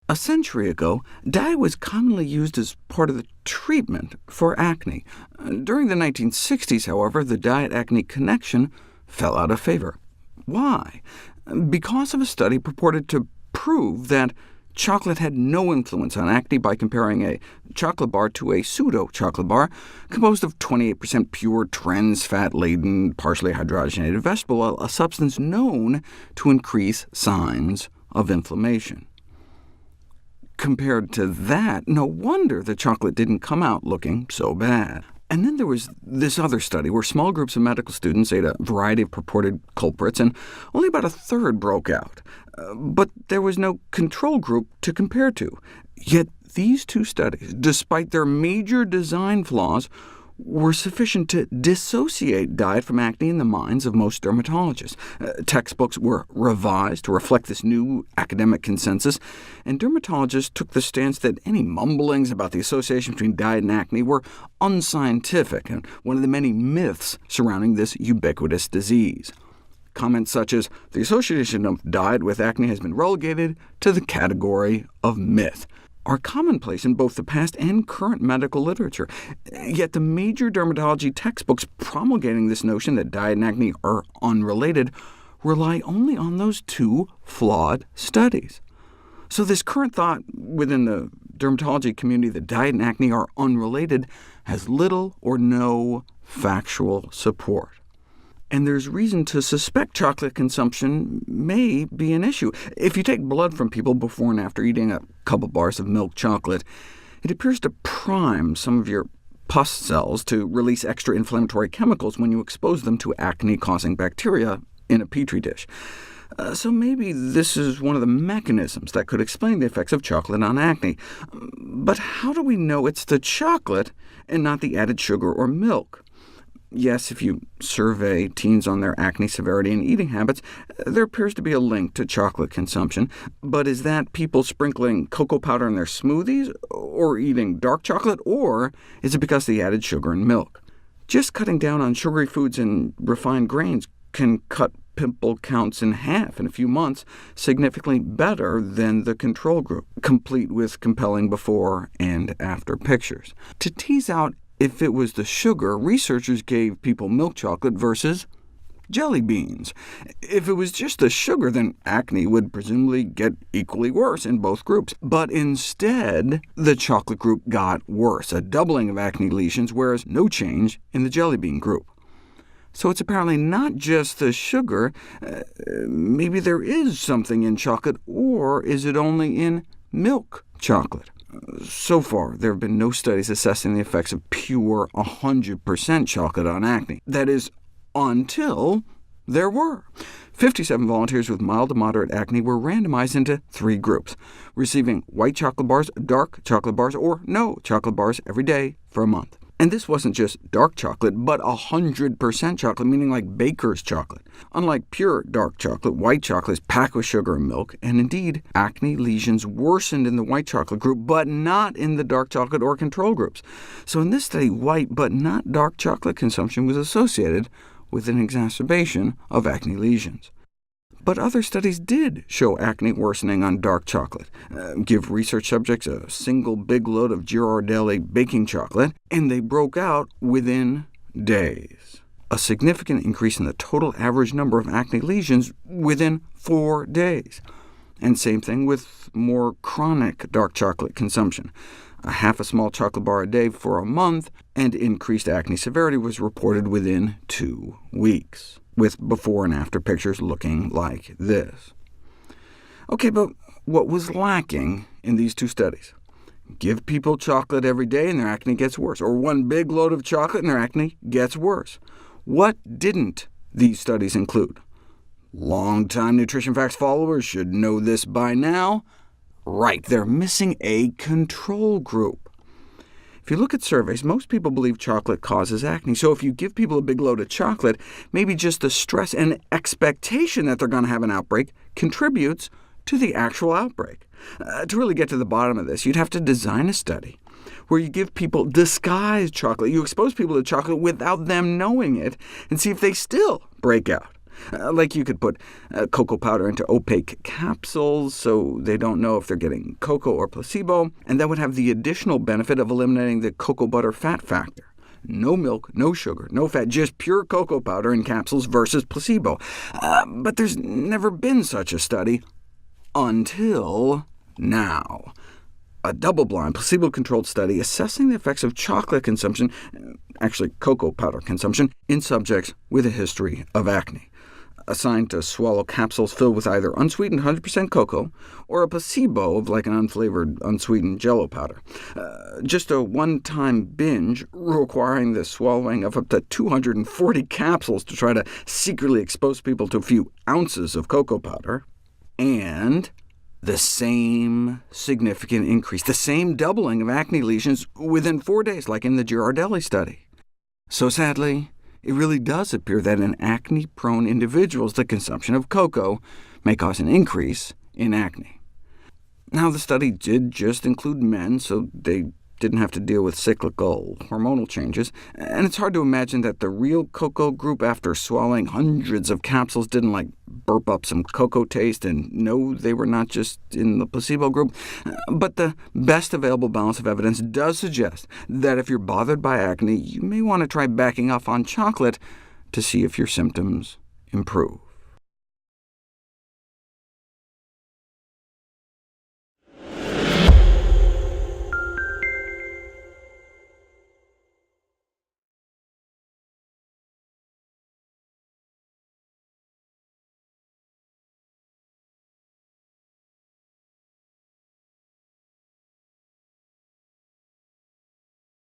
A century ago, diet was commonly used as part of the treatment for acne. During the 1960s, however, the diet-acne connection fell out of favor. Why? Because of a study purported to prove that chocolate had no influence on acne by comparing a chocolate bar to a pseudo-chocolate bar composed of 28% pure, trans fat-laden, partially hydrogenated vegetable oil, a substance known to increase signs of inflammation. Compared to that, no wonder the chocolate didn't come out looking so bad. And then there was this other study where small groups of medical students ate a variety of purported culprits, and only about a third broke out. But there was no control group to compare to. Yet these two studies, despite their major design flaws, were sufficient to dissociate diet from acne in the minds of most dermatologists. Textbooks were revised to reflect this new academic consensus, and dermatologists took the stance that any mumblings about the association between diet and acne were unscientific, and one of the many myths surrounding this ubiquitous disease. Comments such as, "The association of diet with acne has been relegated to the category of myth," are commonplace in both the past and current medical literature. Yet the major dermatology textbooks promulgating this notion that diet and acne are unrelated rely only on those two flawed studies. So this current thought within the dermatology community that diet and acne are unrelated has little or no factual support. And there's reason to suspect chocolate consumption may be an issue. If you take blood from people before and after eating a couple bars of milk chocolate, it appears to prime some of your pus cells to release extra inflammatory chemicals when you expose them to acne-causing bacteria in a petri dish. So maybe this is one of the mechanisms that could explain the effects of chocolate on acne. But how do we know it's the chocolate and not the added sugar or milk? Yes, if you survey teens on their acne severity and eating habits, there appears to be a link to chocolate consumption. But is that people sprinkling cocoa powder in their smoothies, or eating dark chocolate, or is it because they added sugar and milk? Just cutting down on sugary foods and refined grains can cut pimple counts in half in a few months, significantly better than the control group, complete with compelling before and after pictures. To tease out if it was the sugar, researchers gave people milk chocolate versus jelly beans. If it was just the sugar, then acne would presumably get equally worse in both groups. But instead, the chocolate group got worse, a doubling of acne lesions, whereas no change in the jelly bean group. So it's apparently not just the sugar. Maybe there is something in chocolate, or is it only in milk chocolate? So far, there have been no studies assessing the effects of pure 100% chocolate on acne. That is, until there were. 57 volunteers with mild to moderate acne were randomized into 3 groups, receiving white chocolate bars, dark chocolate bars, or no chocolate bars every day for a month. And this wasn't just dark chocolate, but 100% chocolate, meaning like baker's chocolate. Unlike pure dark chocolate, white chocolate is packed with sugar and milk, and indeed, acne lesions worsened in the white chocolate group, but not in the dark chocolate or control groups. So in this study, white but not dark chocolate consumption was associated with an exacerbation of acne lesions. But other studies did show acne worsening on dark chocolate. Give research subjects a single big load of Ghirardelli baking chocolate, and they broke out within days. A significant increase in the total average number of acne lesions within 4 days. And same thing with more chronic dark chocolate consumption. Half a small chocolate bar a day for a month, and increased acne severity was reported within 2 weeks, with before and after pictures looking like this. OK, but what was lacking in these 2 studies? Give people chocolate every day and their acne gets worse, or one big load of chocolate and their acne gets worse. What didn't these studies include? Long-time Nutrition Facts followers should know this by now. Right, they're missing a control group. If you look at surveys, most people believe chocolate causes acne. So if you give people a big load of chocolate, maybe just the stress and expectation that they're going to have an outbreak contributes to the actual outbreak. To really get to the bottom of this, you'd have to design a study where you give people disguised chocolate. You expose people to chocolate without them knowing it, and see if they still break out. Like you could put cocoa powder into opaque capsules so they don't know if they're getting cocoa or placebo, and that would have the additional benefit of eliminating the cocoa butter fat factor. No milk, no sugar, no fat, just pure cocoa powder in capsules versus placebo. But there's never been such a study until now. A double-blind, placebo-controlled study assessing the effects of chocolate consumption, actually cocoa powder consumption, in subjects with a history of acne, assigned to swallow capsules filled with either unsweetened 100% cocoa or a placebo of like an unflavored, unsweetened Jell-O powder. Just a one-time binge requiring the swallowing of up to 240 capsules to try to secretly expose people to a few ounces of cocoa powder, and the same significant increase, the same doubling of acne lesions within 4 days, like in the Girardelli study. So sadly, it really does appear that in acne-prone individuals, the consumption of cocoa may cause an increase in acne. Now, the study did just include men, so they didn't have to deal with cyclical hormonal changes, and it's hard to imagine that the real cocoa group, after swallowing hundreds of capsules, didn't burp up some cocoa taste, and no, they were not just in the placebo group. But the best available balance of evidence does suggest that if you're bothered by acne, you may want to try backing off on chocolate to see if your symptoms improve.